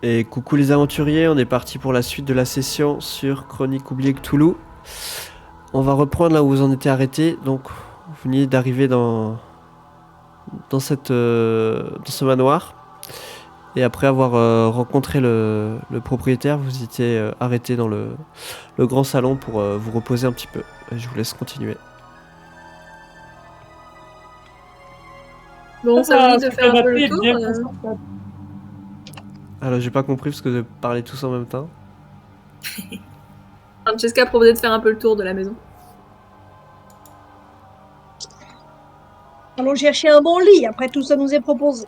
Et coucou les aventuriers, on est parti pour la suite de la session sur Chronique oubliée Cthulhu. On va reprendre là où vous en étiez arrêté. Donc, vous venez d'arriver dans ce manoir. Et après avoir rencontré le propriétaire, vous étiez arrêté dans le grand salon pour vous reposer un petit peu. Et je vous laisse continuer. Bon, ça vous dit de Ce faire un peu canapé le est tour. bien confortable. Alors, j'ai pas compris parce que vous parlez tous en même temps. Francesca proposait de faire un peu le tour de la maison. Allons chercher un bon lit, après tout ça nous est proposé.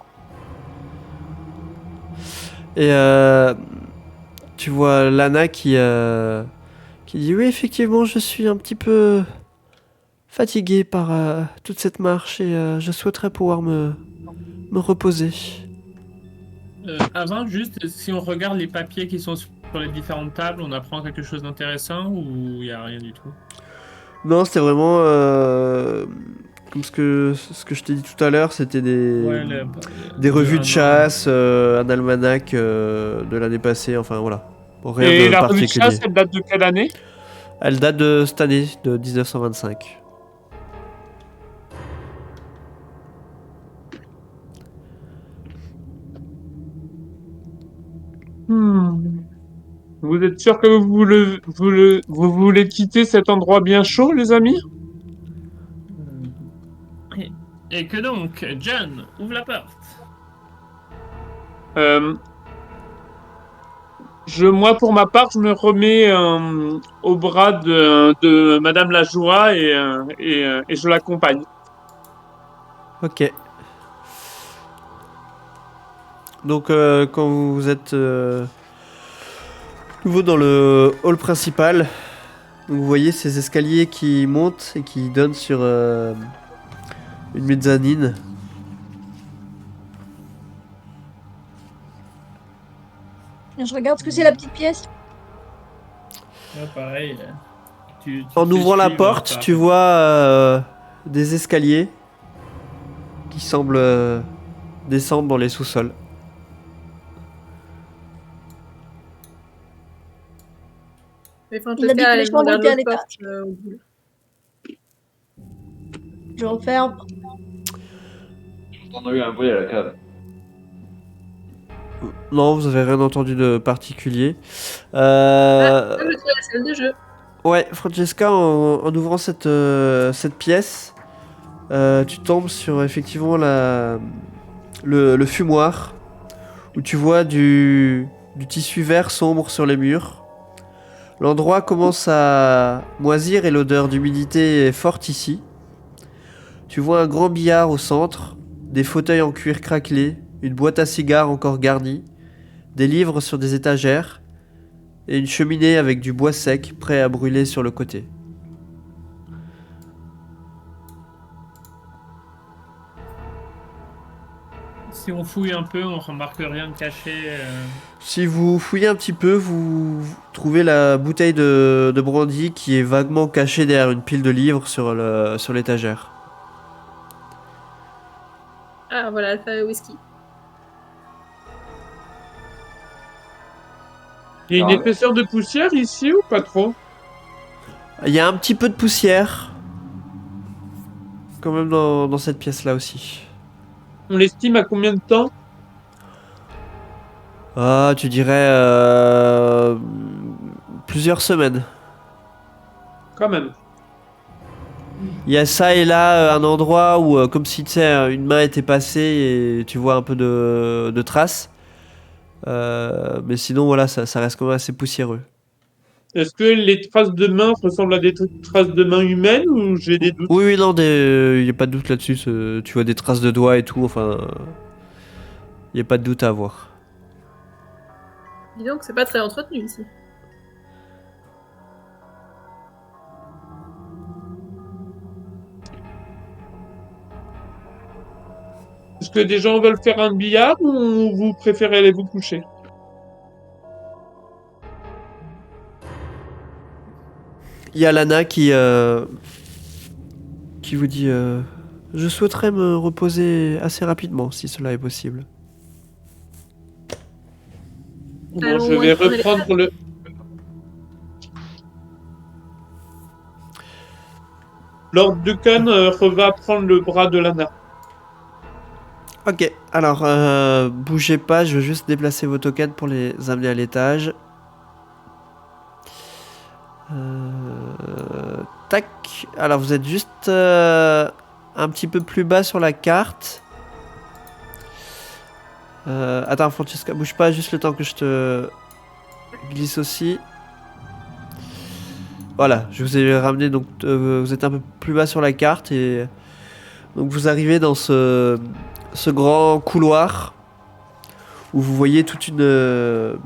Et tu vois Lana qui dit oui, effectivement, je suis un petit peu fatigué par toute cette marche et je souhaiterais pouvoir me reposer. Avant, juste, si on regarde les papiers qui sont sur les différentes tables, on apprend quelque chose d'intéressant ou il n'y a rien du tout? Non, c'était vraiment comme ce que je t'ai dit tout à l'heure, c'était des revues de chasse, un almanach de l'année passée, enfin voilà. Rien Et de la revue de particulier. chasse, elle date de quelle année? Elle date de cette année, de 1925. Vous êtes sûr que vous voulez quitter cet endroit bien chaud, les amis? Et que donc, John, ouvre la porte. Moi, pour ma part, je me remets au bras de Madame la Joie et je l'accompagne. Ok. Donc quand vous êtes nouveau dans le hall principal, vous voyez ces escaliers qui montent et qui donnent sur une mezzanine. Je regarde ce que c'est la petite pièce. Ouais, pareil. En ouvrant la porte, tu vois des escaliers qui semblent descendre dans les sous-sols. Mais Il a dit Francesca, que les elle chambres regarde étaient à l'autre porte l'étage. au bout. Je referme. J'ai entendu un bruit à la cave. Non, vous avez rien entendu de particulier. Là, je suis à la salle de jeu. Ouais, Francesca, en ouvrant cette pièce, tu tombes sur effectivement le fumoir, où tu vois du tissu vert sombre sur les murs. L'endroit commence à moisir et l'odeur d'humidité est forte ici. Tu vois un grand billard au centre, des fauteuils en cuir craquelé, une boîte à cigares encore garnie, des livres sur des étagères, et une cheminée avec du bois sec prêt à brûler sur le côté. Si on fouille un peu, on remarque rien de caché. Si vous fouillez un petit peu, vous trouvez la bouteille de brandy qui est vaguement cachée derrière une pile de livres sur l'étagère. Ah, voilà, le fameux whisky. Il y a une épaisseur de poussière ici ou pas trop? Il y a un petit peu de poussière, quand même dans cette pièce-là aussi. On l'estime à combien de temps? Ah, tu dirais plusieurs semaines. Quand même. Il y a ça et là un endroit où, comme si tu sais, une main était passée et tu vois un peu de traces. Mais sinon, voilà, ça reste quand même assez poussiéreux. Est-ce que les traces de mains ressemblent à des traces de mains humaines ou j'ai des doutes? Oui, non, il n'y a pas de doute là-dessus. Tu vois des traces de doigts et tout, enfin. Il n'y a pas de doute à avoir. Dis donc, c'est pas très entretenu ici. Est-ce que des gens veulent faire un billard ou vous préférez aller vous coucher? Il y a Lana qui vous dit je souhaiterais me reposer assez rapidement, si cela est possible. Bon, Allons je vais explorer les reprendre le. Lord Duncan va prendre le bras de Lana. Ok, alors bougez pas, je veux juste déplacer vos tokens pour les amener à l'étage. Tac, alors vous êtes juste un petit peu plus bas sur la carte. Attends, Francesca, bouge pas, juste le temps que je te glisse aussi. Voilà, je vous ai ramené, donc vous êtes un peu plus bas sur la carte et donc vous arrivez dans ce grand couloir où vous voyez toute une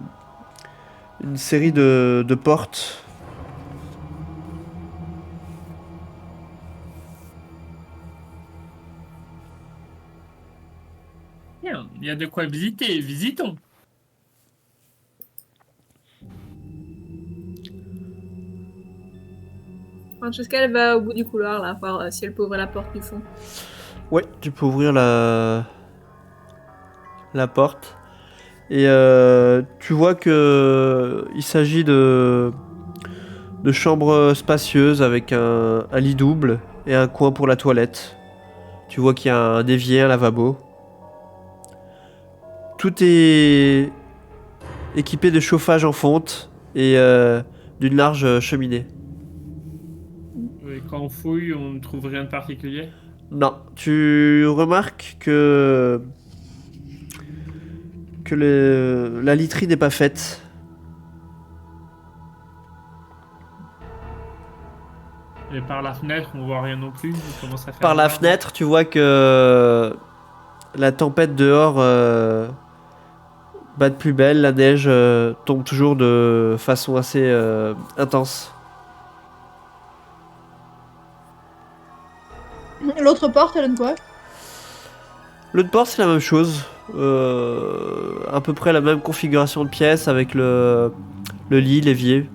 série de portes. Bien, il y a de quoi visiter, visitons. Francesca, elle va au bout du couloir, là, voir si elle peut ouvrir la porte du fond. Ouais, tu peux ouvrir la porte. Et tu vois que il s'agit de chambres spacieuses avec un lit double et un coin pour la toilette. Tu vois qu'il y a un évier, un lavabo. Tout est équipé de chauffage en fonte et d'une large cheminée. Et quand on fouille, on ne trouve rien de particulier. Non, tu remarques que la literie n'est pas faite. Et par la fenêtre, on voit rien non plus. Il commence à faire Par la noir. fenêtre, tu vois que la tempête dehors bat de plus belle, la neige tombe toujours de façon assez intense. L'autre porte, elle donne quoi? L'autre porte, c'est la même chose. À peu près la même configuration de pièces avec le lit, l'évier,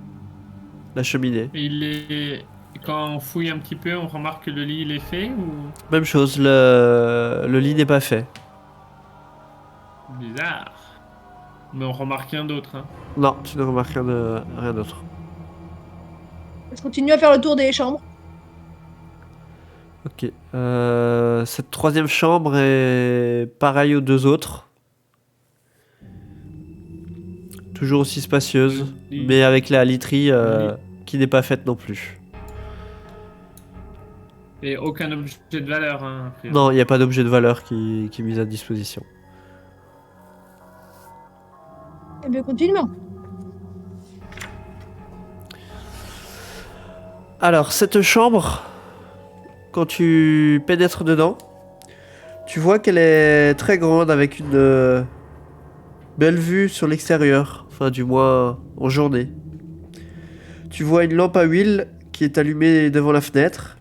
la cheminée. Et quand on fouille un petit peu, on remarque que le lit il est fait ou Même chose, le lit n'est pas fait. bizarre. Mais on remarque rien d'autre. Hein. Non, tu ne remarques rien d'autre. Je continue à faire le tour des chambres. Ok. Cette troisième chambre est pareille aux deux autres. Toujours aussi spacieuse, mais avec la literie qui n'est pas faite non plus. Et aucun objet de valeur. Hein, a priori. Non, il n'y a pas d'objet de valeur qui est mis à disposition. Eh bien, continuons. Alors, cette chambre, quand tu pénètres dedans, tu vois qu'elle est très grande avec une belle vue sur l'extérieur, enfin du moins en journée. Tu vois une lampe à huile qui est allumée devant la fenêtre.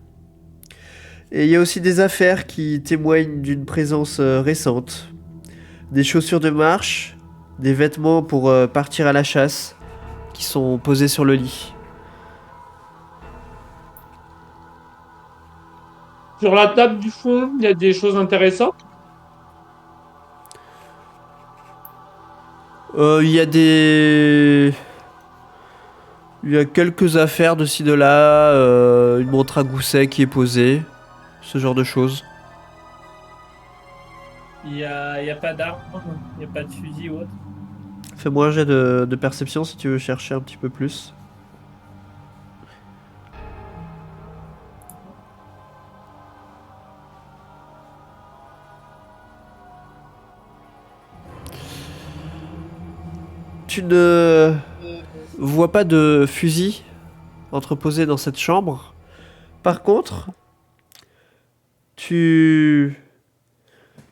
Et il y a aussi des affaires qui témoignent d'une présence récente. Des chaussures de marche, des vêtements pour partir à la chasse qui sont posés sur le lit. Sur la table du fond, il y a des choses intéressantes. Il y a des... Il y a quelques affaires de ci de là, une montre à gousset qui est posée, ce genre de choses. Il y a pas d'arme, il n'y a pas de fusil ou autre. Fais-moi un jet de perception si tu veux chercher un petit peu plus. Tu ne vois pas de fusil entreposé dans cette chambre. Par contre, tu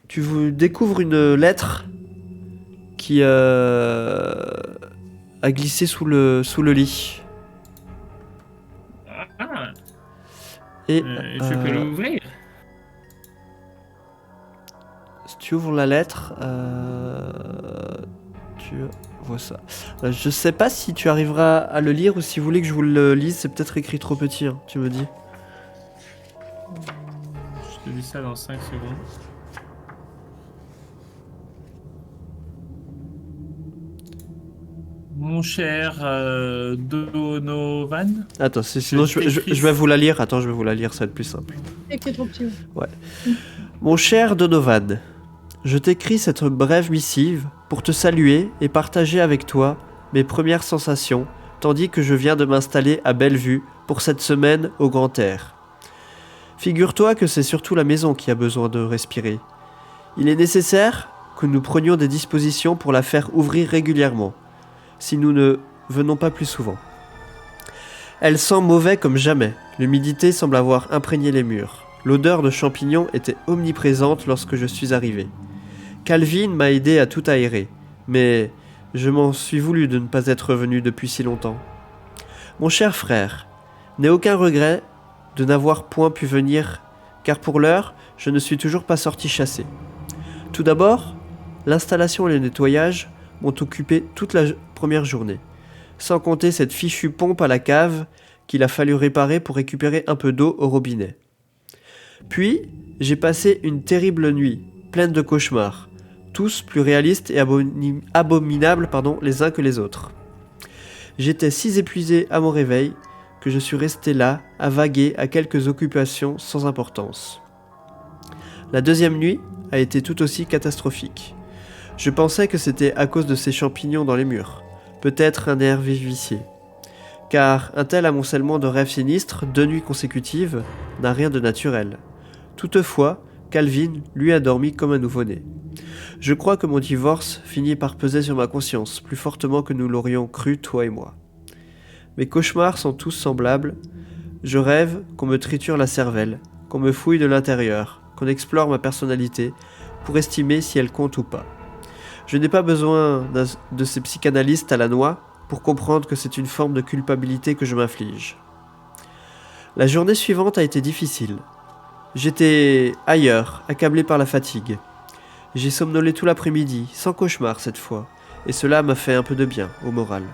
découvres une lettre qui a glissé sous le lit. Ah, Et je peux l'ouvrir. si tu ouvres la lettre, tu vois ça. Je sais pas si tu arriveras à le lire ou si vous voulez que je vous le lise. C'est peut-être écrit trop petit, hein, tu me dis. Je te dis ça dans 5 secondes. mon cher Donovan. Attends, sinon je vais vous la lire. Attends, je vais vous la lire, ça va être plus simple. Et que t'es trop petit. Mon cher Donovan, je t'écris cette brève missive pour te saluer et partager avec toi mes premières sensations, tandis que je viens de m'installer à Bellevue pour cette semaine au grand air. Figure-toi que c'est surtout la maison qui a besoin de respirer. Il est nécessaire que nous prenions des dispositions pour la faire ouvrir régulièrement, si nous ne venons pas plus souvent. Elle sent mauvais comme jamais, l'humidité semble avoir imprégné les murs. L'odeur de champignons était omniprésente lorsque je suis arrivé. Calvin m'a aidé à tout aérer, mais je m'en suis voulu de ne pas être venu depuis si longtemps. Mon cher frère, n'aie aucun regret de n'avoir point pu venir, car pour l'heure, je ne suis toujours pas sorti chasser. Tout d'abord, l'installation et le nettoyage m'ont occupé toute la première journée, sans compter cette fichue pompe à la cave qu'il a fallu réparer pour récupérer un peu d'eau au robinet. Puis, j'ai passé une terrible nuit, pleine de cauchemars, tous plus réalistes et abominables les uns que les autres. J'étais si épuisé à mon réveil que je suis resté là, à vaguer à quelques occupations sans importance. La deuxième nuit a été tout aussi catastrophique. Je pensais que c'était à cause de ces champignons dans les murs, peut-être un nerf vicié. Car un tel amoncellement de rêves sinistres, 2 nuits consécutives, n'a rien de naturel. Toutefois, Calvin, lui, a dormi comme un nouveau-né. Je crois que mon divorce finit par peser sur ma conscience, plus fortement que nous l'aurions cru, toi et moi. Mes cauchemars sont tous semblables. Je rêve qu'on me triture la cervelle, qu'on me fouille de l'intérieur, qu'on explore ma personnalité pour estimer si elle compte ou pas. Je n'ai pas besoin de ces psychanalystes à la noix pour comprendre que c'est une forme de culpabilité que je m'inflige. La journée suivante a été difficile. J'étais ailleurs, accablé par la fatigue. J'ai somnolé tout l'après-midi, sans cauchemar cette fois, et cela m'a fait un peu de bien au moral.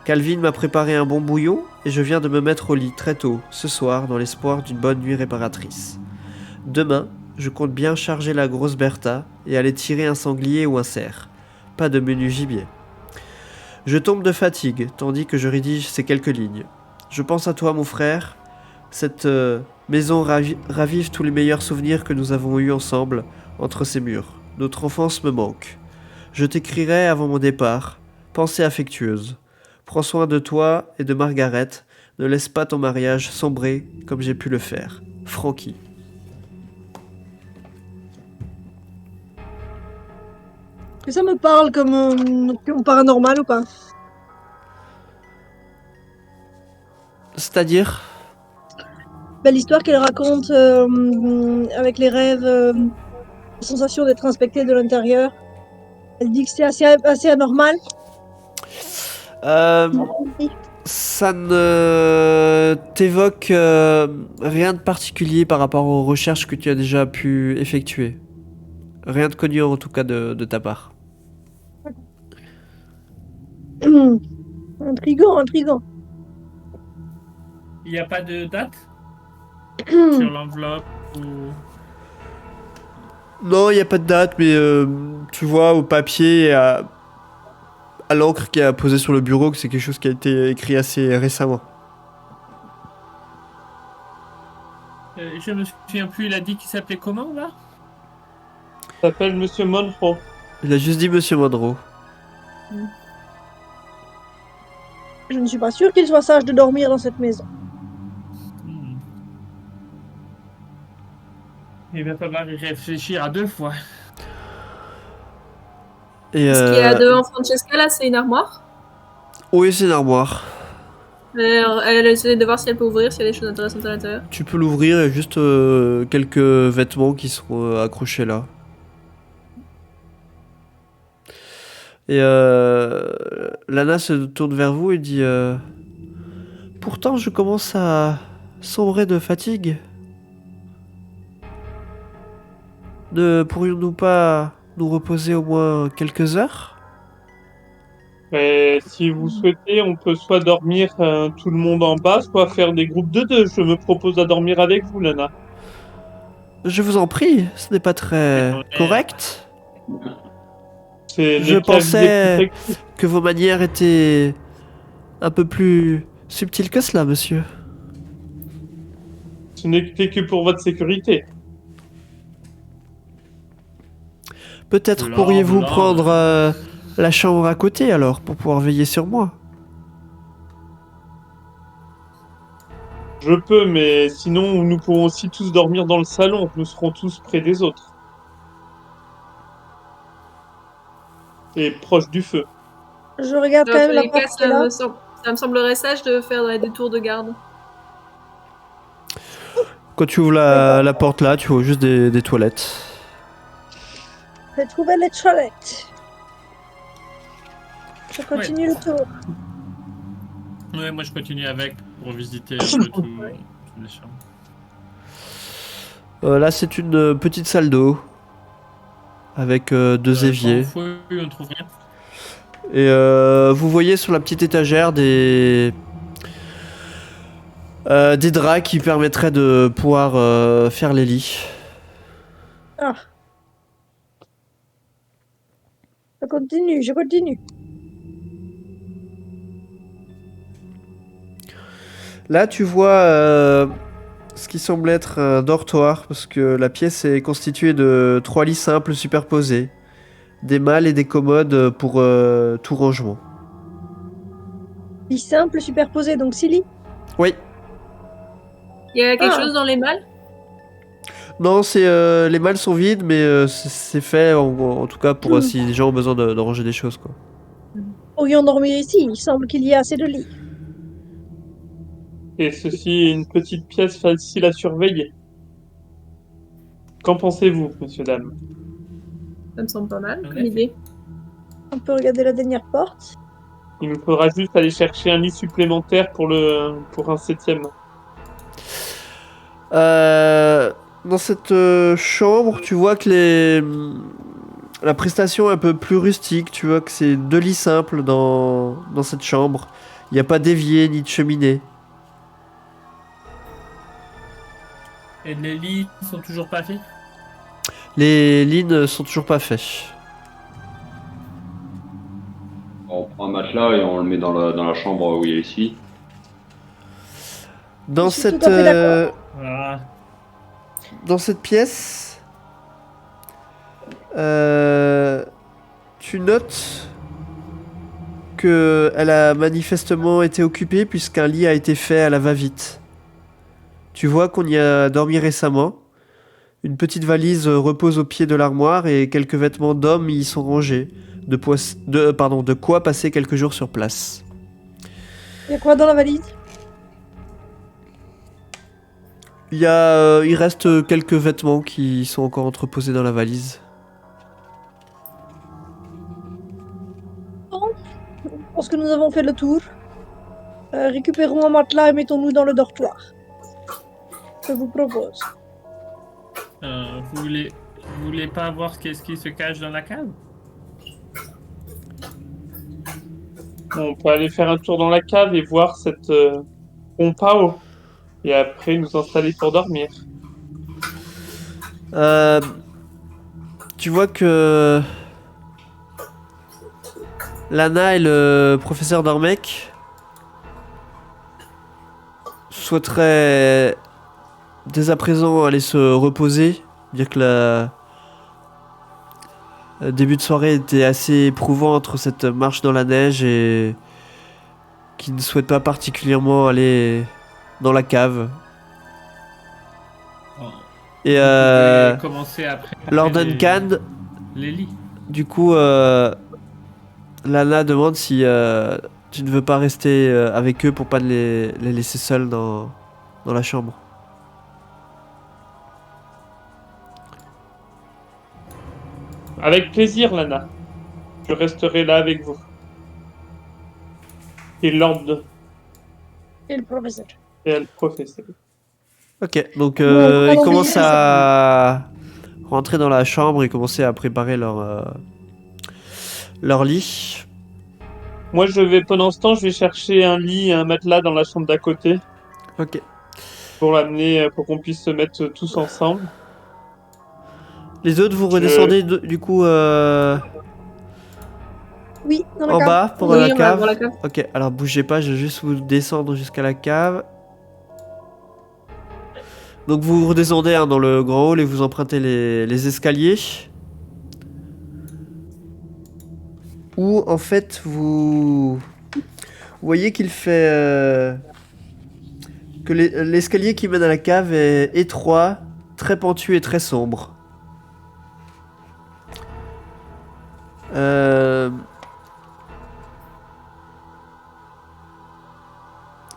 Calvin m'a préparé un bon bouillon et je viens de me mettre au lit très tôt, ce soir, dans l'espoir d'une bonne nuit réparatrice. Demain, je compte bien charger la grosse Bertha et aller tirer un sanglier ou un cerf. Pas de menu gibier. Je tombe de fatigue, tandis que je rédige ces quelques lignes. Je pense à toi, mon frère. Cette maison ravive tous les meilleurs souvenirs que nous avons eus ensemble entre ces murs. Notre enfance me manque. Je t'écrirai avant mon départ. Pensée affectueuse. Prends soin de toi et de Margaret. Ne laisse pas ton mariage sombrer comme j'ai pu le faire. Frankie. Que ça me parle comme paranormal ou pas? C'est-à-dire ? L'histoire qu'elle raconte avec les rêves, la sensation d'être inspectée de l'intérieur. Elle dit que c'est assez anormal. Ça ne t'évoque rien de particulier par rapport aux recherches que tu as déjà pu effectuer. Rien de connu en tout cas de ta part. Intriguant. Il n'y a pas de date sur l'enveloppe ou... Non, il n'y a pas de date, mais tu vois au papier, à l'encre qui est posée sur le bureau, que c'est quelque chose qui a été écrit assez récemment. Je me souviens plus, il a dit qu'il s'appelait comment là? Il s'appelle Monsieur Monroe. Il a juste dit Monsieur Monroe. Je ne suis pas sûre qu'il soit sage de dormir dans cette maison. Il va falloir y réfléchir à 2 fois. Et Ce qu'il y a devant Francesca là, c'est une armoire. oui, c'est une armoire. Elle essaie de voir si elle peut ouvrir, s'il y a des choses intéressantes à l'intérieur. Tu peux l'ouvrir, il y a juste quelques vêtements qui sont accrochés là. Et Lana se tourne vers vous et dit pourtant je commence à sombrer de fatigue. Ne pourrions-nous pas nous reposer au moins quelques heures? Mais si vous souhaitez, on peut soit dormir tout le monde en bas, soit faire des groupes de 2. Je me propose à dormir avec vous, Lana. Je vous en prie, ce n'est pas très correct. C'est Je les pensais claviers plus que vos manières étaient un peu plus subtiles que cela, monsieur. Ce n'était que pour votre sécurité. Peut-être Là, pourriez-vous là, prendre la chambre à côté alors, pour pouvoir veiller sur moi. Je peux, mais sinon nous pourrons aussi tous dormir dans le salon. Nous serons tous près des autres. Et proches du feu. Je regarde Dans quand même tous la les cas, porte qui est là. ça me semblerait sage de faire des tours de garde. Quand tu ouvres la porte là, tu vois juste des toilettes. J'ai trouvé les toilettes. Je continue le tour. Ouais, moi je continue avec pour visiter un peu toutes les chambres. Là, c'est une petite salle d'eau. Avec deux éviers. Quand on fouille, on trouve rien. Et vous voyez sur la petite étagère des draps qui permettraient de pouvoir faire les lits. Ah. Je continue. Là, tu vois ce qui semble être un dortoir, parce que la pièce est constituée de 3 lits simples superposés, des malles et des commodes pour tout rangement. Lit simple, superposé, donc 6 lits. Oui. Il y a quelque Ah. chose dans les malles? Non, les malles sont vides, mais c'est fait en tout cas pour si les gens ont besoin de ranger des choses, quoi. Pourrions dormir ici. Il semble qu'il y ait assez de lits. Et ceci est une petite pièce facile à surveiller. Qu'en pensez-vous, monsieur, dame? Ça me semble pas mal En comme effet. idée. On peut regarder la dernière porte. Il nous faudra juste aller chercher un lit supplémentaire pour un 7e. Dans cette chambre, tu vois que la prestation est un peu plus rustique. Tu vois que c'est 2 lits simples dans cette chambre. Il n'y a pas d'évier ni de cheminée. Et les lits sont toujours pas faits? Les lits ne sont toujours pas faits. On prend un matelas et on le met dans la chambre où il est ici. Dans Je suis tout cette, à fait d'accord. Ah, dans cette pièce, tu notes que elle a manifestement été occupée puisqu'un lit a été fait à la va-vite. Tu vois qu'on y a dormi récemment. Une petite valise repose au pied de l'armoire et quelques vêtements d'hommes y sont rangés. De quoi passer quelques jours sur place. Il y a quoi dans la valise? Il reste quelques vêtements qui sont encore entreposés dans la valise. Je pense que nous avons fait le tour. Récupérons un matelas et mettons-nous dans le dortoir. Je vous propose. vous voulez pas voir qu'est-ce qui se cache dans la cave? On peut aller faire un tour dans la cave et voir cette pompe à eau. Et après nous installer pour dormir. Tu vois que Lana et le professeur Dormek souhaiteraient dès à présent aller se reposer. Dire que le début de soirée était assez éprouvant entre cette marche dans la neige et qui ne souhaitent pas particulièrement aller dans la cave. Oh. Et Vous pouvez commencer après Lord les- Duncan, Les lits. du coup, Lana demande si tu ne veux pas rester avec eux pour pas les laisser seuls dans la chambre. Avec plaisir, Lana. Je resterai là avec vous. Et Lord Et le professeur. et le professeur. Ok, donc Bon, ils allons commencent veiller, à rentrer dans la chambre et commencer à préparer leur lit. Moi, pendant ce temps, je vais chercher un lit et un matelas dans la chambre d'à côté Ok. pour l'amener, pour qu'on puisse se mettre tous ensemble. Les autres, vous redescendez du coup Oui, dans la En cave. bas pour Oui, la on va cave. voir la cave. Ok, alors bougez pas, je vais juste vous descendre jusqu'à la cave. Donc vous redescendez hein, dans le grand hall et vous empruntez les escaliers. Où en fait vous voyez qu'il fait que l'escalier qui mène à la cave est étroit, très pentu et très sombre. Euh,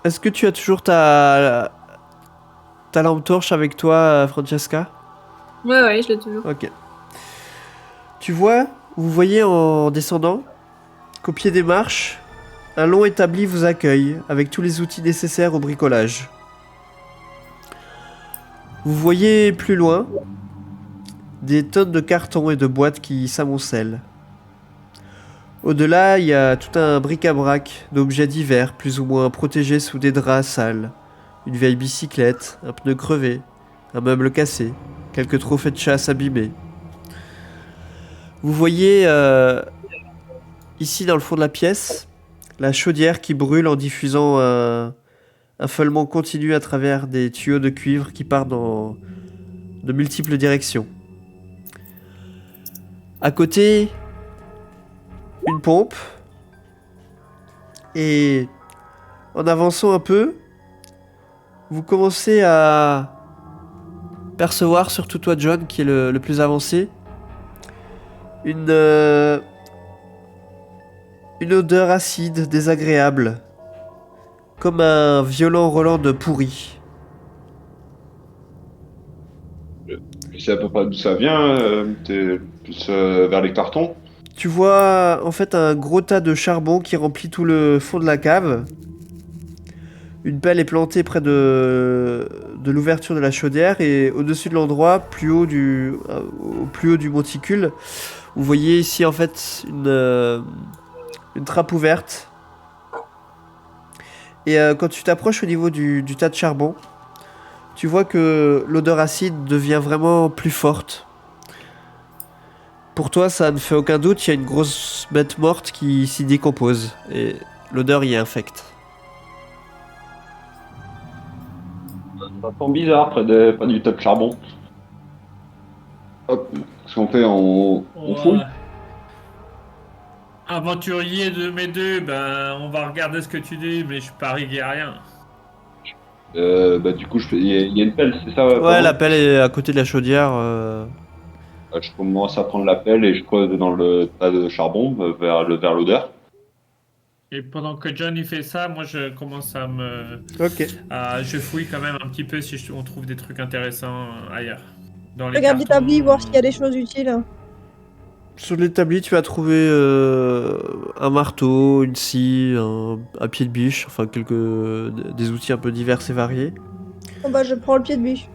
Est-ce que tu as toujours ta lampe torche avec toi, Francesca? Ouais, je l'ai toujours. Ok. Vous voyez en descendant qu'au pied des marches, un long établi vous accueille avec tous les outils nécessaires au bricolage. Vous voyez plus loin des tonnes de cartons et de boîtes qui s'amoncellent. Au-delà, il y a tout un bric-à-brac d'objets divers, plus ou moins protégés sous des draps sales. Une vieille bicyclette, un pneu crevé, un meuble cassé, quelques trophées de chasse abîmés. Vous voyez ici dans le fond de la pièce la chaudière qui brûle en diffusant un feulement continu à travers des tuyaux de cuivre qui partent dans de multiples directions. À côté, une pompe. Et en avançant un peu, vous commencez à percevoir, surtout toi John, qui est le plus avancé, une odeur acide, désagréable, comme un violent Roland de pourri. Tu sais à peu près d'où ça vient, t'es plus vers les cartons. Tu vois en fait un gros tas de charbon qui remplit tout le fond de la cave. Une pelle est plantée près de l'ouverture de la chaudière et au-dessus de l'endroit, au plus haut du monticule, vous voyez ici en fait une trappe ouverte. Et quand tu t'approches au niveau du tas de charbon, tu vois que l'odeur acide devient vraiment plus forte. Pour toi, ça ne fait aucun doute, il y a une grosse bête morte qui s'y décompose et l'odeur y est infecte. Ça sent bizarre près du tas de charbon. Hop, ce qu'on fait, on fouille. Aventurier de mes deux, ben on va regarder ce que tu dis, mais je parie qu'il n'y a rien. Du coup, il y a une pelle, c'est ça? Ouais, pardon la pelle est à côté de la chaudière. Je commence à prendre la pelle et je creuse dans le tas de charbon vers l'odeur. Et pendant que John il fait ça, moi je commence à Ok. je fouille quand même un petit peu si on trouve des trucs intéressants ailleurs. Dans les Regarde cartons, l'établi, voir s'il y a des choses utiles. Sur l'établi, tu vas trouver un marteau, une scie, un pied de biche, enfin des outils un peu divers et variés. Bon bah je prends le pied de biche.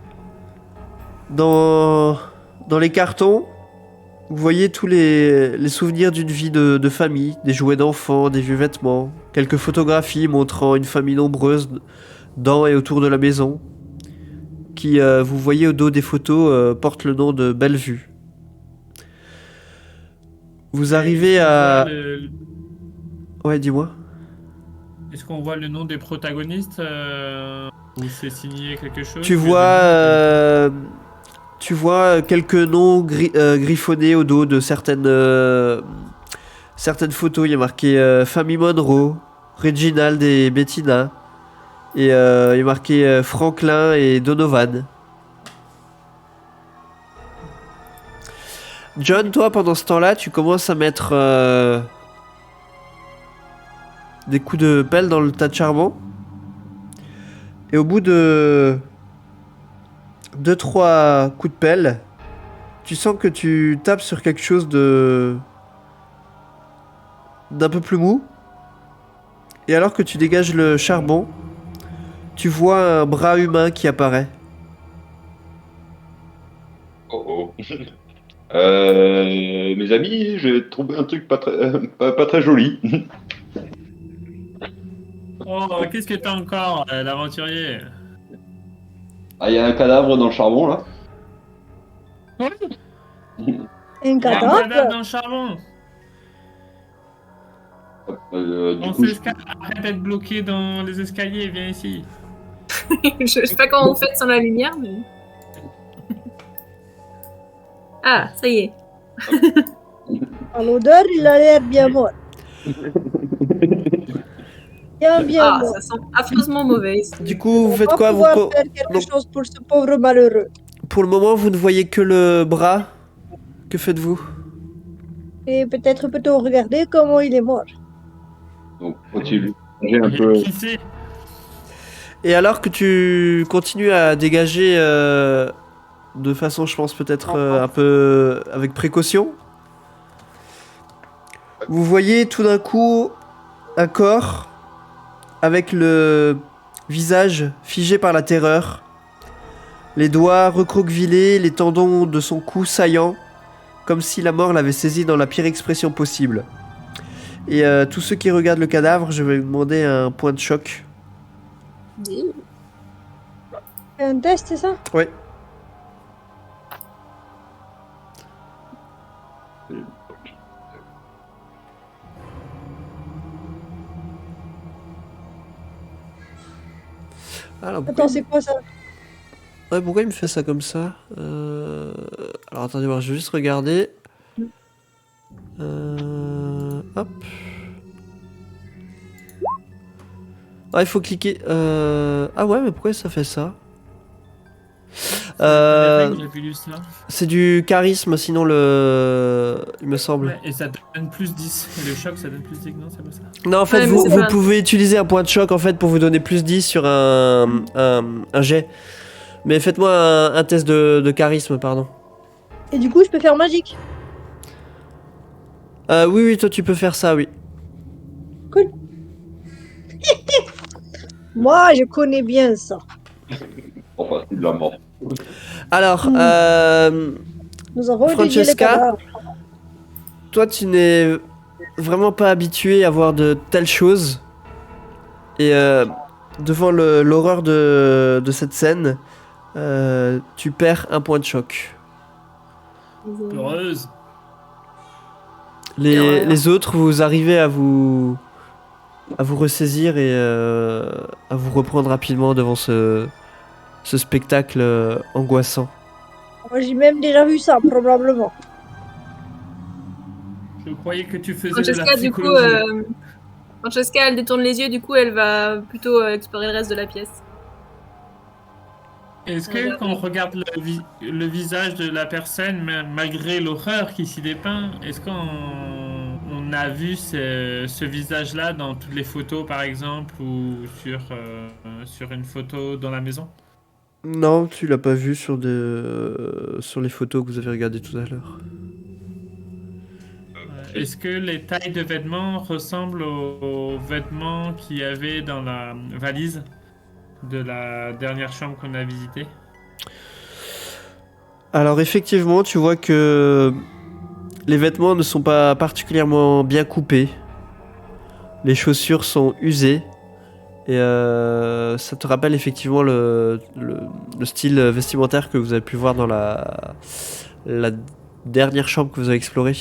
Dans les cartons, vous voyez tous les souvenirs d'une vie de famille, des jouets d'enfants, des vieux vêtements, quelques photographies montrant une famille nombreuse dans et autour de la maison, qui, vous voyez au dos des photos, porte le nom de Bellevue. Vous arrivez à... Ouais, dis-moi. Est-ce qu'on voit le nom des protagonistes ou c'est signé quelque chose? Tu vois quelques noms griffonnés au dos de certaines photos. Il y a marqué Famille Monroe, Reginald et Bettina. Et il y a marqué Franklin et Donovan. John, toi, pendant ce temps-là, tu commences à mettre des coups de pelle dans le tas de charbon. Et au bout de 2-3 coups de pelle, tu sens que tu tapes sur quelque chose d'un peu plus mou. Et alors que tu dégages le charbon, tu vois un bras humain qui apparaît. Oh oh. Mes amis, j'ai trouvé un truc pas très joli. Oh, qu'est-ce que t'as encore, l'aventurier? Ah, il y a un cadavre dans le charbon là. Une Il y a un cadavre. cadavre dans le charbon. Du coup, Arrête d'être bloqué dans les escaliers, viens ici. Je sais pas comment on fait sans la lumière, mais. Ah, ça y est. À l'odeur, il a l'air bien mort. Bien Ah, mort. ça sent affreusement mauvais ici. Du coup, vous On faites va quoi vous pouvoir faire quelque donc, chose pour ce pauvre malheureux. pour le moment, vous ne voyez que le bras. Que faites-vous? Et peut-être peut-on regarder comment il est mort. donc faut-il changer un peu. Qui c'est? Et alors que tu continues à dégager de façon, je pense, peut-être un peu avec précaution, vous voyez tout d'un coup un corps avec le visage figé par la terreur, les doigts recroquevillés, les tendons de son cou saillants, comme si la mort l'avait saisi dans la pire expression possible. Et tous ceux qui regardent le cadavre, je vais vous demander un point de choc. Un test, c'est ça? Ouais. Alors, pourquoi, Attends, c'est quoi ça? ouais, pourquoi il me fait ça comme ça? Alors attendez voir, je vais juste regarder. Hop. Ah, il faut cliquer. Ah ouais, mais pourquoi ça fait ça? J'ai lu ça. C'est du charisme, sinon il me semble. Ouais, et ça donne plus 10. Et le choc, ça donne plus 10, non? C'est pas ça? Non, en fait, Ouais, mais vous, c'est vous pas- pouvez utiliser un point de choc en fait pour vous donner plus 10 sur un jet. Mais faites-moi un test de charisme, pardon. Et du coup, je peux faire magique. Oui, oui, toi tu peux faire ça, oui. Moi, je connais bien ça. Enfin, c'est de la mort. Alors, Nous avons étudié les Francesca, cadavres. toi tu n'es vraiment pas habitué à voir de telles choses. Et devant l'horreur de cette scène, tu perds un point de choc. Heureuse. horreur. Les autres, vous arrivez à vous ressaisir et à vous reprendre rapidement devant ce spectacle angoissant. Moi, j'ai même déjà vu ça, probablement. Je croyais que tu faisais de la Francesca, du coup, psychologie. Francesca, elle détourne les yeux, du coup, elle va plutôt explorer le reste de la pièce. Est-ce que quand on regarde le visage de la personne, malgré l'horreur qui s'y dépeint, est-ce qu'on a vu ce visage-là dans toutes les photos, par exemple, ou sur une photo dans la maison? Non, tu l'as pas vu sur sur les photos que vous avez regardées tout à l'heure. Est-ce que les tailles de vêtements ressemblent aux vêtements qu'il y avait dans la valise de la dernière chambre qu'on a visitée? Alors effectivement, tu vois que les vêtements ne sont pas particulièrement bien coupés. Les chaussures sont usées. Et ça te rappelle effectivement le style vestimentaire que vous avez pu voir dans la dernière chambre que vous avez explorée.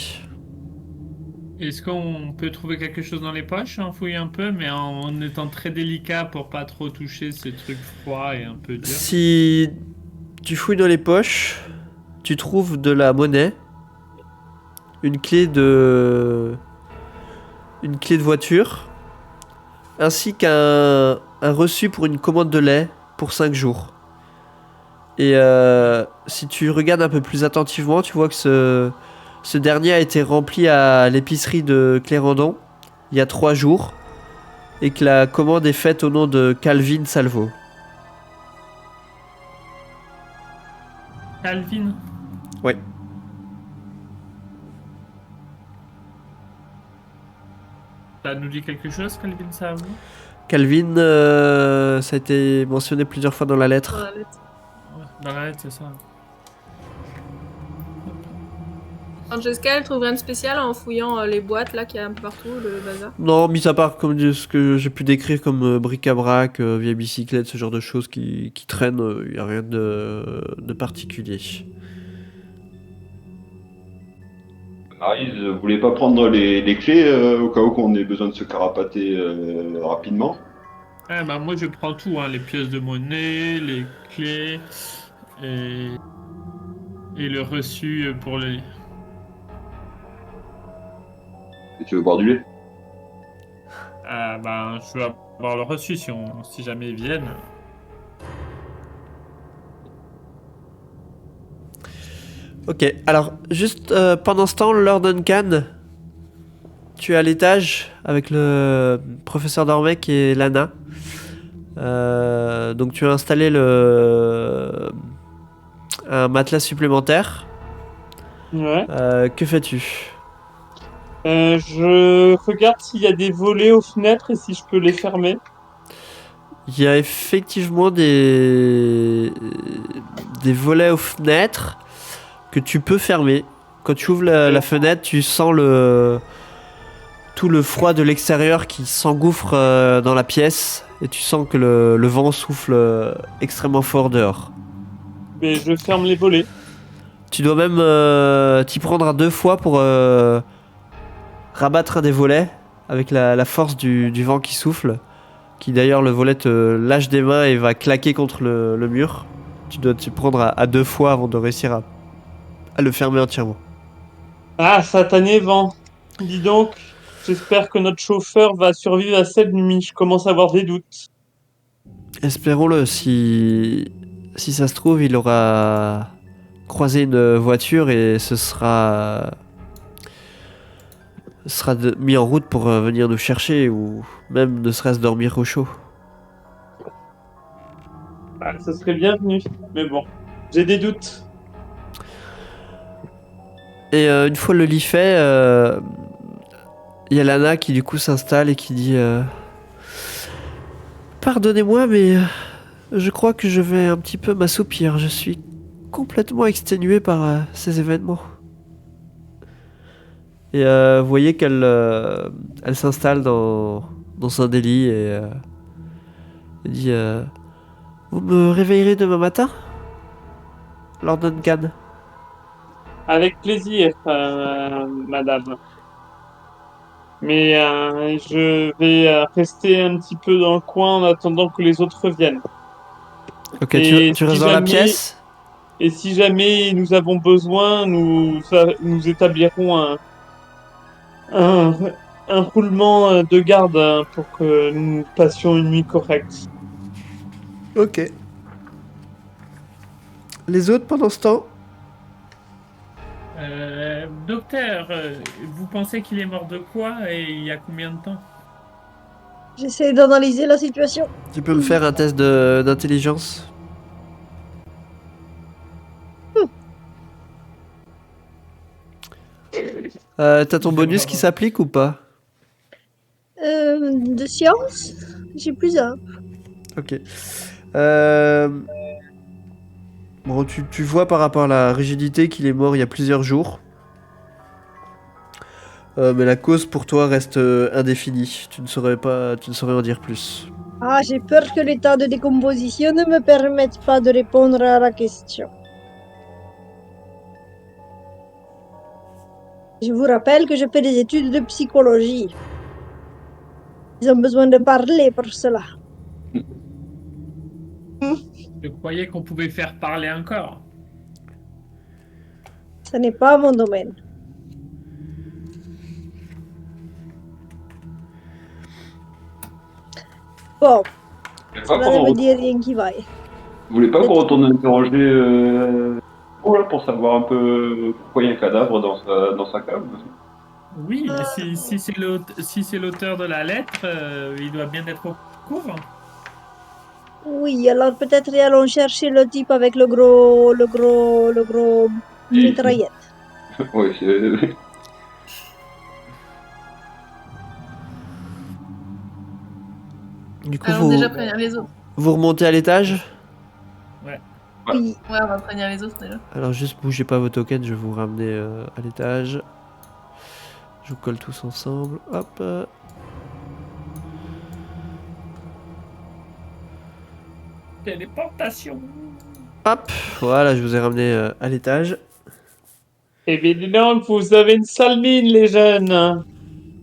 Est-ce qu'on peut trouver quelque chose dans les poches? On fouille un peu, mais en étant très délicat pour pas trop toucher ces trucs froids et un peu durs. Si tu fouilles dans les poches, tu trouves de la monnaie, une clé de voiture, ainsi qu'un reçu pour une commande de lait pour 5 jours. Et si tu regardes un peu plus attentivement, tu vois que ce dernier a été rempli à l'épicerie de Clérandon il y a 3 jours et que la commande est faite au nom de Calvin Salvo. Calvin? Ouais. Ça nous dit quelque chose, Calvin Savon? Calvin, ça a été mentionné plusieurs fois dans la lettre. Dans la lettre. Ouais, dans la lettre, c'est ça. Francesca, elle trouve rien de spécial en fouillant les boîtes là qu'il y a un peu partout, le bazar. Non, mis à part comme ce que j'ai pu décrire comme bric-à-brac, vieille bicyclette, ce genre de choses qui traînent, il n'y a rien de particulier. Arise, vous voulez pas prendre les clés au cas où qu'on ait besoin de se carapater rapidement? Ah, bah, moi, je prends tout, hein, les pièces de monnaie, les clés et, et le reçu pour les... Et tu veux boire du lait? Ah, bah, je veux avoir le reçu si jamais ils viennent. Ok, alors juste pendant ce temps, Lord Duncan, tu es à l'étage avec le professeur Dormec et Lana. Donc tu as installé un matelas supplémentaire. Ouais. Que fais-tu? Je regarde s'il y a des volets aux fenêtres et si je peux les fermer. Il y a effectivement des volets aux fenêtres que tu peux fermer. Quand tu ouvres la fenêtre, tu sens tout le froid de l'extérieur qui s'engouffre dans la pièce et tu sens que le vent souffle extrêmement fort dehors. Mais je ferme les volets. Tu dois même t'y prendre à 2 fois pour rabattre un des volets avec la force du vent qui souffle, qui d'ailleurs le volet te lâche des mains et va claquer contre le mur. Tu dois t'y prendre à 2 fois avant de réussir à le fermer entièrement. Ah, satané vent. Dis donc, j'espère que notre chauffeur va survivre à cette nuit. Je commence à avoir des doutes. Espérons-le, si ça se trouve, il aura croisé une voiture et sera mis en route pour venir nous chercher ou même ne serait-ce dormir au chaud. Ah, ça serait bienvenu. Mais bon, j'ai des doutes. Et une fois le lit fait, il y a Lana qui du coup s'installe et qui dit pardonnez-moi, mais je crois que je vais un petit peu m'assoupir. Je suis complètement exténué par ces événements. Et vous voyez qu'elle elle s'installe dans un des lits et elle dit vous me réveillerez demain matin, Lord Duncan? Avec plaisir, madame. Mais je vais rester un petit peu dans le coin en attendant que les autres reviennent. Ok, Et tu si restes dans la jamais- pièce? Et si jamais nous avons besoin, nous établirons un, un roulement de garde pour que nous passions une nuit correcte. Ok. Les autres pendant ce temps? Docteur, vous pensez qu'il est mort de quoi et il y a combien de temps? J'essaie d'analyser la situation. Tu peux me faire un test d'intelligence? T'as ton bonus qui s'applique ou pas? De science, j'ai plus un. Ok. Bon, tu vois par rapport à la rigidité qu'il est mort il y a plusieurs jours. Mais la cause pour toi reste indéfinie. Tu ne saurais en dire plus. Ah, j'ai peur que l'état de décomposition ne me permette pas de répondre à la question. Je vous rappelle que je fais des études de psychologie. Ils ont besoin de parler pour cela. Je croyais qu'on pouvait faire parler un corps. Ce n'est pas mon domaine. Bon, Vous voulez pas cela ne qu'on me re- dit rien qui vaille. vous voulez pas qu'on retourne interroger là, pour savoir un peu pourquoi il y a un cadavre dans sa cave? Oui, mais si c'est l'auteur de la lettre, il doit bien être au courant. Oui, alors peut-être allons chercher le type avec le gros Et- mitraillette. Oui, c'est... Du coup, Alors déjà prévenir les autres. vous remontez à l'étage? Oui, Ouais, on va prévenir les autres déjà. Alors juste bougez pas vos tokens, je vais vous ramener à l'étage. Je vous colle tous ensemble. Hop. Téléportation. Hop. Voilà, je vous ai ramené à l'étage. Eh bien, dis donc, vous avez une sale mine, les jeunes.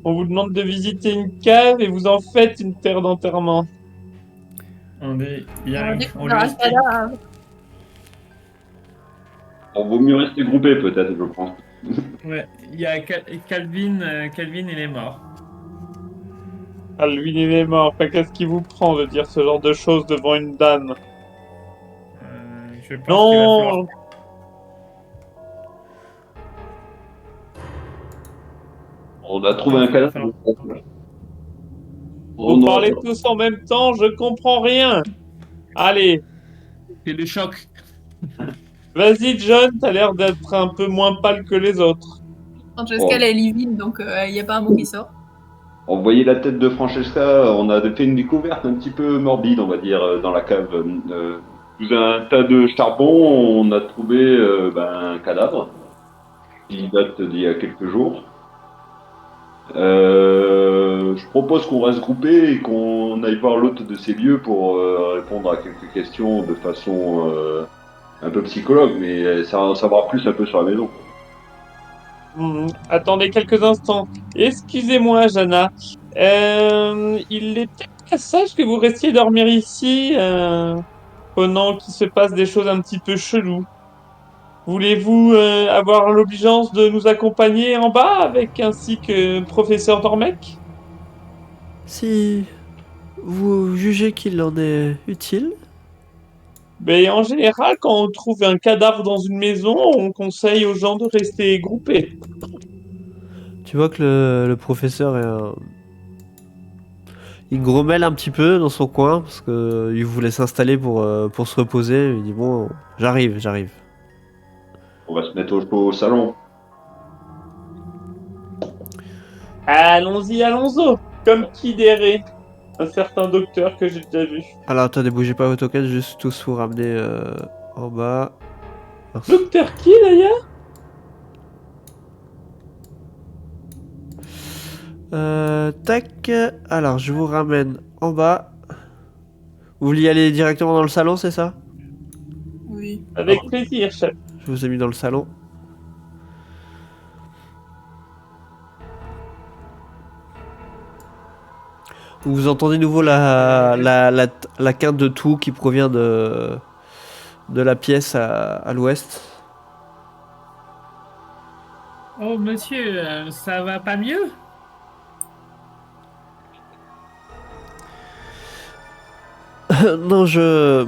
On vous demande de visiter une cave et vous en faites une terre d'enterrement. On lui découvert un explique. cadavre. On vaut mieux rester groupé, peut-être, je pense. Ouais, il y a Calvin, Calvin, il est mort. Ah, lui, il est mort. Enfin, qu'est-ce qui vous prend de dire ce genre de choses devant une dame? Je pense qu'il va falloir. Non! On a trouvé un cadavre. Vous parlez tous en même temps, je comprends rien. Allez, C'est le choc. vas-y, John, t'as l'air d'être un peu moins pâle que les autres. Francesca, elle est livide, donc il n'y a pas un mot qui sort. On voyait la tête de Francesca, on a fait une découverte un petit peu morbide, on va dire, dans la cave. Sous un tas de charbon, on a trouvé un cadavre qui date d'il y a quelques jours. Je propose qu'on reste groupé et qu'on aille voir l'hôte de ces lieux pour répondre à quelques questions de façon un peu psychologue, mais ça en savoir plus un peu sur la maison. Attendez quelques instants. Excusez-moi, Jana. Il est peut-être pas sage que vous restiez dormir ici pendant qu'il se passe des choses un petit peu cheloues. Voulez-vous avoir l'obligeance de nous accompagner en bas ainsi que professeur Dormec? Si vous jugez qu'il en est utile, Mais en général, quand on trouve un cadavre dans une maison, on conseille aux gens de rester groupés. tu vois que le professeur il grommelle un petit peu dans son coin parce que il voulait s'installer pour se reposer. Il dit bon, j'arrive. On va se mettre au chaud au salon. Allons-y, allons-y. Comme qui dirait un certain docteur que j'ai déjà vu. Alors attendez, bougez pas vos tokens, juste tous vous ramener en bas. Mince. Docteur qui d'ailleurs? Tac. Alors je vous ramène en bas. Vous vouliez aller directement dans le salon, c'est ça? Oui. Avec plaisir, chef. Je vous ai mis dans le salon. Vous entendez de nouveau la quinte de tout qui provient de la pièce à l'ouest. Oh monsieur, ça va pas mieux? Non, je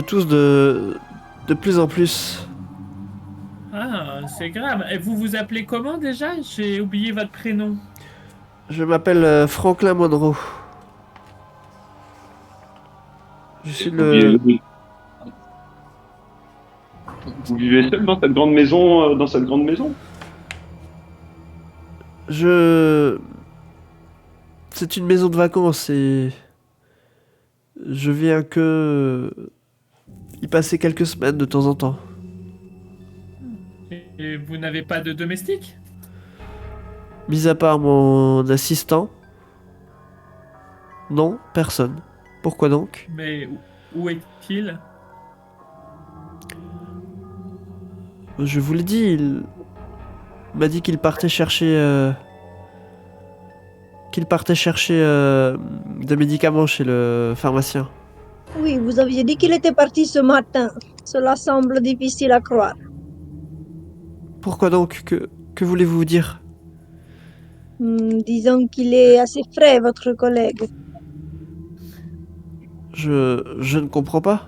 tousse de plus en plus. Ah, c'est grave. Et vous vous appelez comment déjà? J'ai oublié votre prénom. Je m'appelle Franklin Monroe. Je suis le... Vous vivez seul dans cette grande maison, C'est une maison de vacances et je viens que y passer quelques semaines de temps en temps. Et vous n'avez pas de domestique? Mis à part mon assistant, non, personne. Pourquoi donc? Mais où est-il? Je vous l'ai dit, il m'a dit qu'il partait chercher des médicaments chez le pharmacien. Oui, vous aviez dit qu'il était parti ce matin. Cela semble difficile à croire. Pourquoi donc? Que voulez-vous dire? Disons qu'il est assez frais, votre collègue. Je ne comprends pas.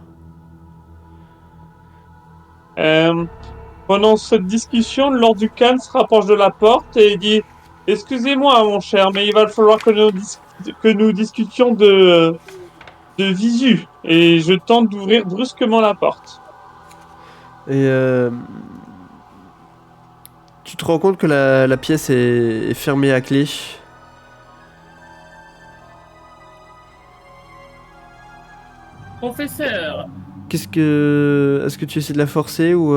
Pendant cette discussion, le Lord Ducan se rapproche de la porte et dit « Excusez-moi, mon cher, mais il va falloir que nous discutions de visu. » Et je tente d'ouvrir brusquement la porte. Et tu te rends compte que la pièce est fermée à clé. Professeur! Est-ce que tu essaies de la forcer ou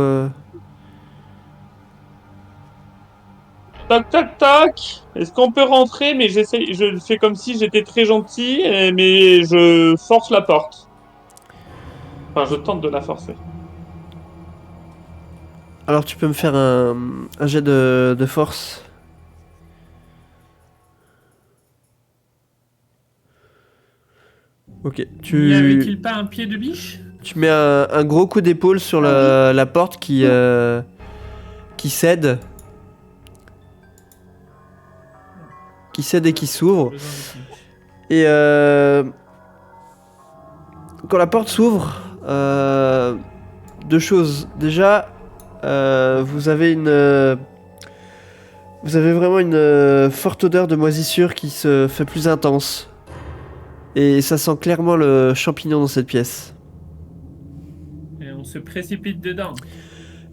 Toc, toc, toc. Est-ce qu'on peut rentrer? Mais je fais comme si j'étais très gentil, mais je force la porte. Enfin, je tente de la forcer. Alors tu peux me faire un jet de force. Ok, N'y avait-il pas un pied de biche? tu mets un gros coup d'épaule sur la porte qui cède. Qui cède et qui s'ouvre. Besoin de pinch. Et quand la porte s'ouvre, deux choses. Déjà, vous avez vraiment une forte odeur de moisissure qui se fait plus intense. Et ça sent clairement le champignon dans cette pièce. Et on se précipite dedans.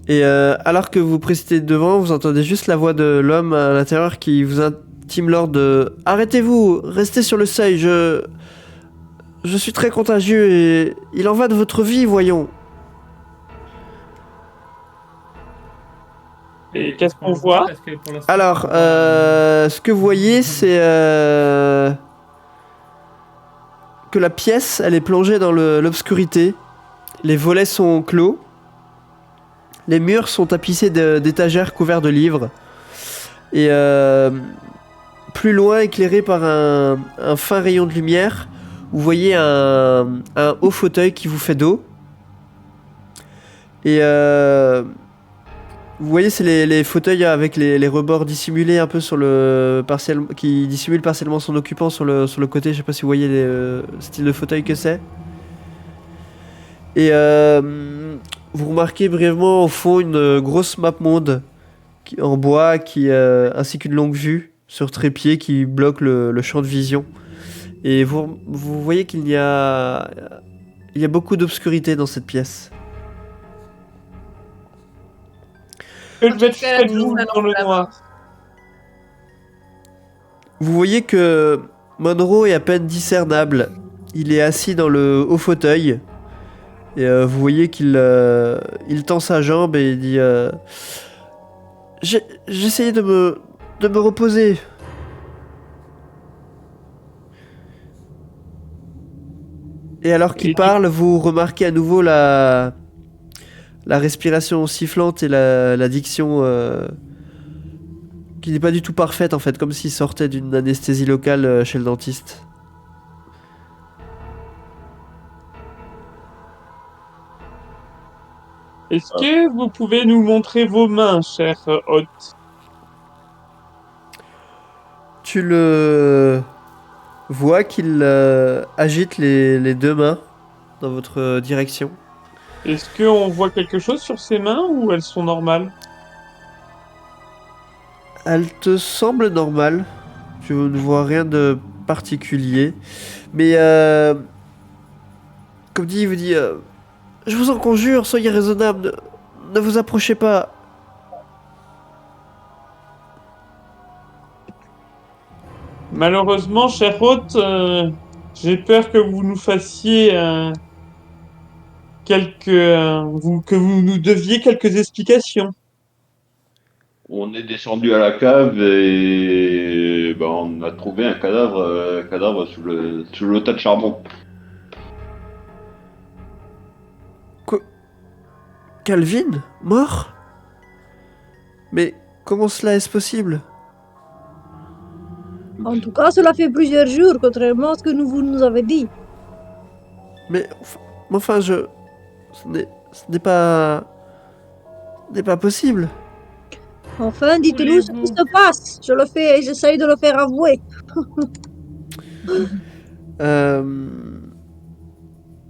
Et alors que vous précipitez devant, vous entendez juste la voix de l'homme à l'intérieur qui vous intime l'ordre de « Arrêtez-vous, restez sur le seuil, je suis très contagieux et il en va de votre vie, voyons. » Et qu'est-ce qu'on voit? Parce que pour l'instant, Alors, ce que vous voyez, c'est que la pièce, elle est plongée dans l'obscurité. Les volets sont clos. Les murs sont tapissés d'étagères couverts de livres. Et plus loin, éclairé par un fin rayon de lumière, vous voyez un haut fauteuil qui vous fait dos. Et vous voyez, c'est les fauteuils avec les rebords dissimulés un peu sur qui dissimulent partiellement son occupant sur le côté. Je sais pas si vous voyez le style de fauteuil que c'est. Et vous remarquez brièvement au fond une grosse map monde en bois ainsi qu'une longue vue sur trépied qui bloque le champ de vision. Et vous voyez qu'il y a beaucoup d'obscurité dans cette pièce. Que faites-vous dans le noir? Vous voyez que Monroe est à peine discernable. Il est assis dans le haut fauteuil. Et vous voyez qu'il tend sa jambe et il dit j'essayais de me reposer. Et alors qu'il parle, vous remarquez à nouveau la respiration sifflante et la diction qui n'est pas du tout parfaite en fait, comme s'il sortait d'une anesthésie locale chez le dentiste. Est-ce que vous pouvez nous montrer vos mains, cher hôte? Tu le vois qu'il agite les deux mains dans votre direction. Est-ce qu'on voit quelque chose sur ses mains ou elles sont normales? Elle te semble normale. Tu ne vois rien de particulier. Mais comme dit, il vous dit je vous en conjure, soyez raisonnable. Ne vous approchez pas. Malheureusement, cher hôte, j'ai peur que vous nous fassiez que vous nous deviez quelques explications. On est descendu à la cave et ben, on a trouvé un cadavre sous le tas de charbon. Calvin? Mort? Mais comment cela est-ce possible? En tout cas, cela fait plusieurs jours, contrairement à ce que vous nous avez dit. Mais enfin, ce n'est pas possible. Enfin, dites-nous ce qui se passe. Je le fais et j'essaye de le faire avouer.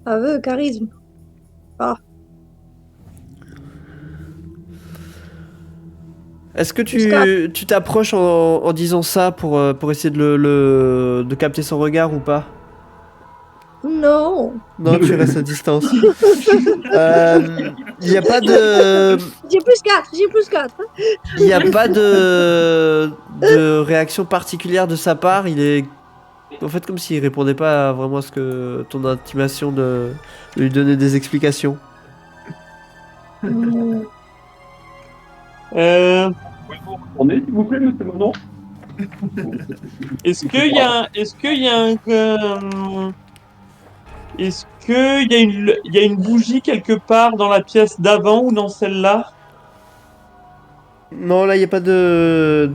Aveu, charisme. Ah. Est-ce que tu t'approches en disant ça pour essayer de capter son regard ou pas? Non. Non, tu restes à distance. Il n'y a pas de... J'ai plus 4. Il n'y a pas de réaction particulière de sa part. Il est en fait comme s'il répondait pas vraiment à ce que ton intimation de lui donner des explications. Retournez, s'il vous plaît, monsieur Monon. Est-ce qu'il y a une bougie quelque part dans la pièce d'avant ou dans celle-là? Non, là, il n'y a pas de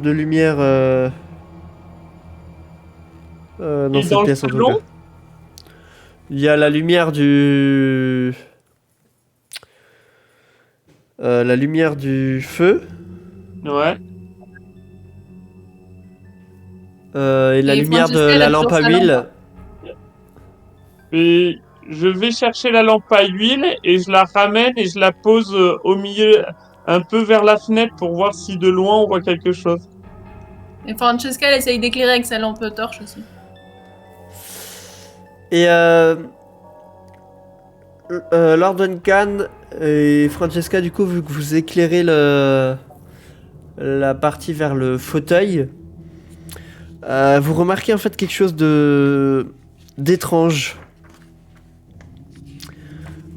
lumière dans Et cette dans le pièce, en tout salon cas. Il y a la lumière du... la lumière du feu Ouais. et la Et lumière de Francesca, elle la a lampe toujours à sa huile. lampe. Et je vais chercher la lampe à huile et je la ramène et je la pose au milieu, un peu vers la fenêtre pour voir si de loin on voit quelque chose. Et Francesca, elle essaye d'éclairer avec sa lampe torche aussi. Et Lord Duncan et Francesca, du coup, vu que vous éclairez la partie vers le fauteuil, vous remarquez en fait quelque chose d'étrange.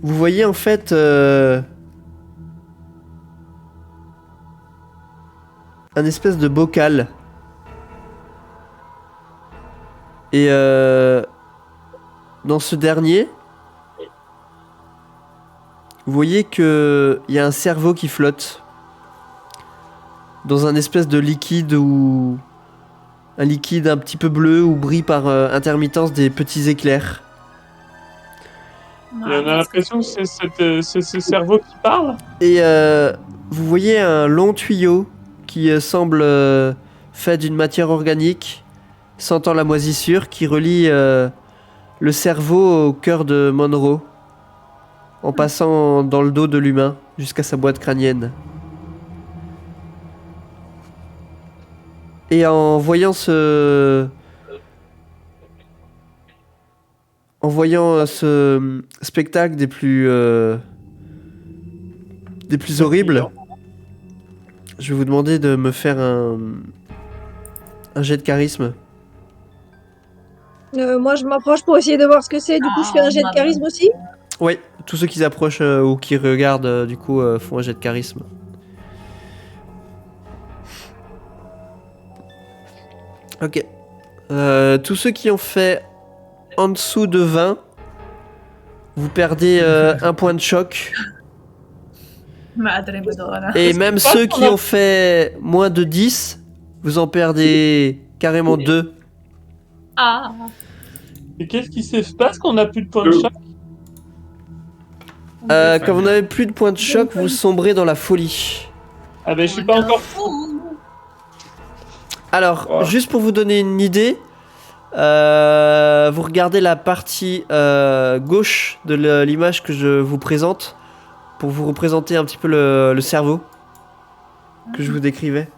Vous voyez en fait un espèce de bocal. Et dans ce dernier, vous voyez que il y a un cerveau qui flotte dans un espèce de liquide ou un liquide un petit peu bleu où brille par intermittence des petits éclairs. Et on a l'impression que c'est ce cerveau qui parle. Et vous voyez un long tuyau qui semble fait d'une matière organique, sentant la moisissure, qui relie le cerveau au cœur de Monroe, en passant dans le dos de l'humain jusqu'à sa boîte crânienne. Et en voyant ce spectacle des plus horribles, je vais vous demander de me faire un jet de charisme. Moi, je m'approche pour essayer de voir ce que c'est. Du coup, je fais un jet de charisme aussi. Oui, tous ceux qui s'approchent ou qui regardent, du coup, font un jet de charisme. Ok. Tous ceux qui ont fait en dessous de 20, vous perdez un point de choc. Madre Madonna. Et même ceux qui ont fait moins de 10, vous en perdez carrément 2. Ah. Et qu'est-ce qui se passe qu'on a plus de points de choc? Quand vous n'avez plus de points de choc, vous sombrez dans la folie. Ah ben je suis pas encore fou. Alors, Ouais. juste pour vous donner une idée, vous regardez la partie gauche de l'image que je vous présente pour vous représenter un petit peu le cerveau que je vous décrivais.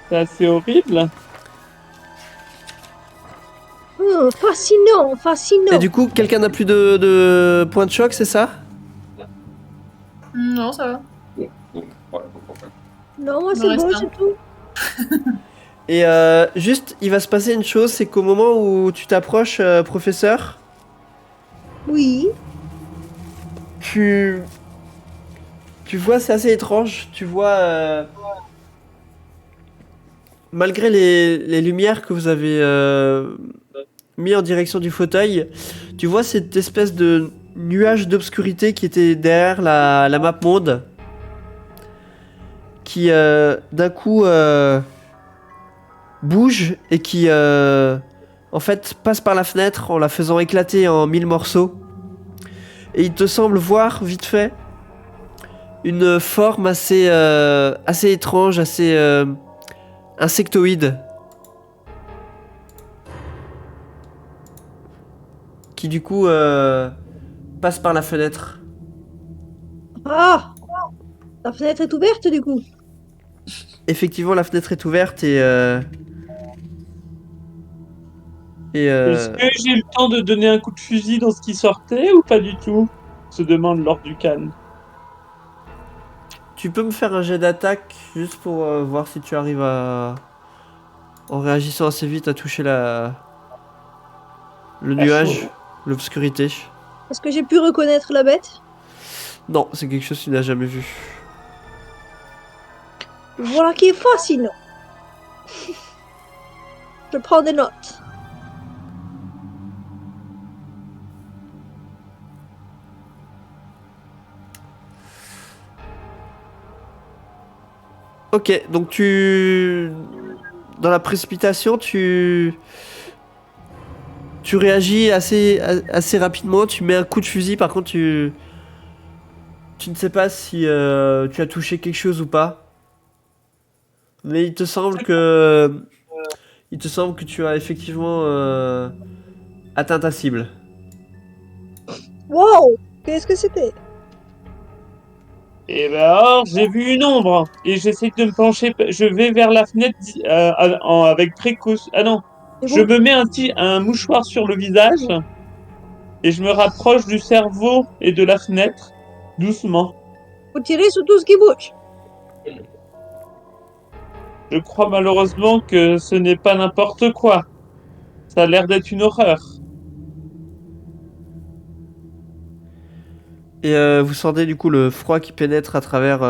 C'est assez horrible. Fascinant, fascinant. Et du coup, quelqu'un n'a plus de points de choc, c'est ça? Non, ça va. Non, moi, Il c'est me bon, reste c'est tout. Et juste, il va se passer une chose, c'est qu'au moment où tu t'approches, professeur, Oui. tu vois, c'est assez étrange, tu vois, malgré les lumières que vous avez mis en direction du fauteuil, tu vois cette espèce de nuage d'obscurité qui était derrière la map monde, qui d'un coup bouge et qui en fait passe par la fenêtre en la faisant éclater en 1000 morceaux. Et il te semble voir vite fait une forme assez étrange, assez insectoïde, qui du coup passe par la fenêtre. Ah, la fenêtre est ouverte, du coup. Effectivement, la fenêtre est ouverte et Est-ce que j'ai eu le temps de donner un coup de fusil dans ce qui sortait ou pas du tout? Se demande Lord Ducan. tu peux me faire un jet d'attaque juste pour voir si tu arrives à, en réagissant assez vite, à toucher le nuage, l'obscurité. Est-ce que j'ai pu reconnaître la bête? Non, c'est quelque chose que tu n'as jamais vu. Voilà qui est fascinant. Je prends des notes. Ok, donc tu... Dans la précipitation, tu réagis assez rapidement, tu mets un coup de fusil, par contre tu ne sais pas si tu as touché quelque chose ou pas. Mais il te semble que tu as effectivement atteint ta cible. Wow! Qu'est-ce que c'était? Et ben alors, j'ai vu une ombre et j'essaie de me pencher. Je vais vers la fenêtre avec précaution. Ah non, C'est je bon. me mets un mouchoir sur le visage et je me rapproche du cerveau et de la fenêtre doucement. Faut tirer sur tout ce qui bouge. Je crois malheureusement que ce n'est pas n'importe quoi. Ça a l'air d'être une horreur. Et vous sentez du coup le froid qui pénètre à travers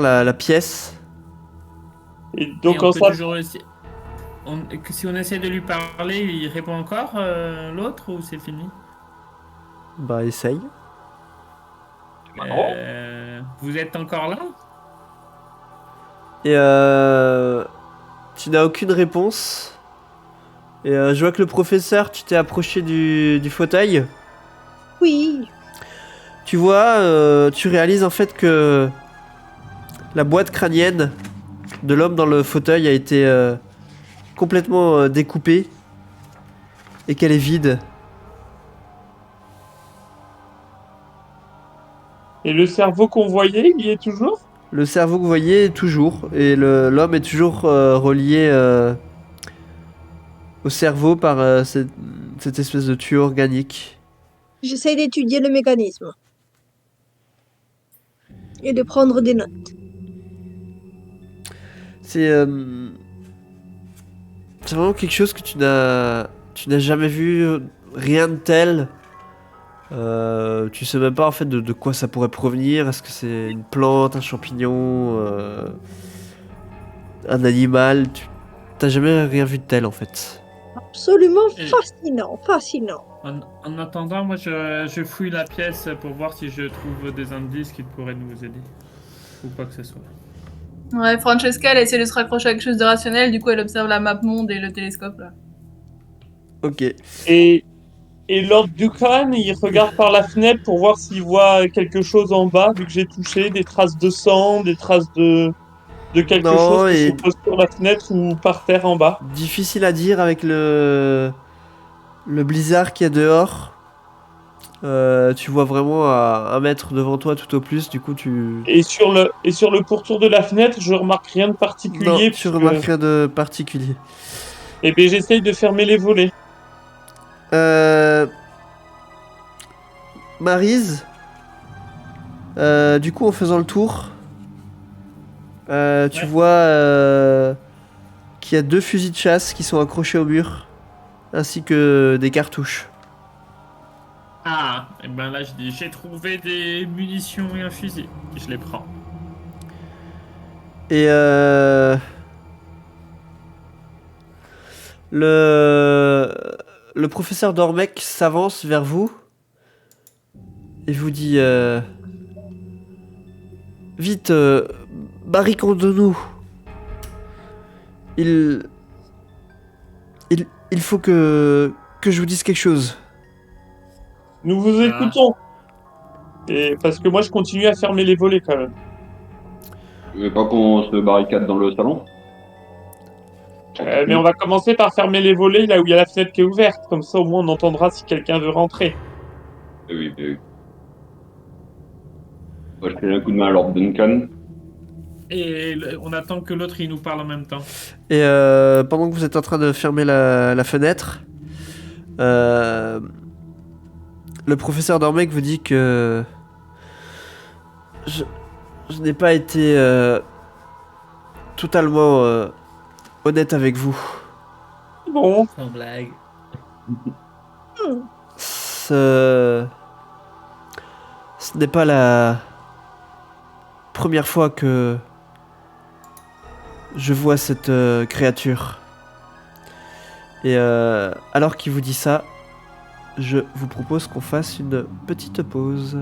la pièce. Et Et donc on on peut sera... toujours essayer. Si on essaie de lui parler, il répond encore l'autre ou c'est fini? Bah essaye. Vous êtes encore là? Et tu n'as aucune réponse. Et je vois que le professeur, tu t'es approché du fauteuil. Oui. Tu vois, tu réalises en fait que la boîte crânienne de l'homme dans le fauteuil a été complètement découpée et qu'elle est vide. Et le cerveau qu'on voyait, il y est toujours? Le cerveau que vous voyez est toujours, et l'homme est toujours relié au cerveau par cette espèce de tuyau organique. J'essaie d'étudier le mécanisme. Et de prendre des notes. C'est vraiment quelque chose que tu n'as jamais vu, rien de tel. Tu sais même pas en fait de quoi ça pourrait provenir. Est-ce que c'est une plante, un champignon, un animal? Tu t'as jamais rien vu de tel en fait. Absolument Et- fascinant, fascinant. En attendant, moi je fouille la pièce pour voir si je trouve des indices qui pourraient nous aider. Ou quoi que ce soit. Ouais, Francesca, elle essaie de se raccrocher à quelque chose de rationnel, du coup elle observe la map monde et le télescope là. Ok. Et, et Lord Ducan, il regarde par la fenêtre pour voir s'il voit quelque chose en bas, vu que j'ai touché, des traces de sang, des traces de quelque chose Non, qui se et pose sur la fenêtre ou par terre en bas. difficile à dire avec le blizzard qu'il y a dehors. Tu vois vraiment à 1 mètre devant toi tout au plus, du coup tu... Et sur le pourtour de la fenêtre, je remarque rien de Non, particulier, tu puisque remarques rien de particulier. eh ben, j'essaye de fermer les volets. Euh... Maryse, du coup en faisant le tour, tu Ouais. vois qu'il y a 2 fusils de chasse qui sont accrochés au mur, ainsi que des cartouches. Ah, et ben là je dis j'ai trouvé des munitions et un fusil. Je les prends. Et le... le professeur Dormec s'avance vers vous et vous dit vite, barricadons-nous. Il faut que je vous dise quelque chose. Nous vous écoutons. Et parce que moi, je continue à fermer les volets quand même. Tu veux pas qu'on se barricade dans le salon? Mais on va commencer par fermer les volets là où il y a la fenêtre qui est ouverte. Comme ça, au moins, on entendra si quelqu'un veut rentrer. Oui, oui. Moi, je fais un coup de main à Lord Duncan. Et on attend que l'autre il nous parle en même temps. Et pendant que vous êtes en train de fermer la fenêtre, le professeur Dormec vous dit que je n'ai pas été totalement honnête avec vous. Bon, Sans blague. Ce n'est pas la première fois que je vois cette créature. Et alors qu'il vous dit ça, je vous propose qu'on fasse une petite pause.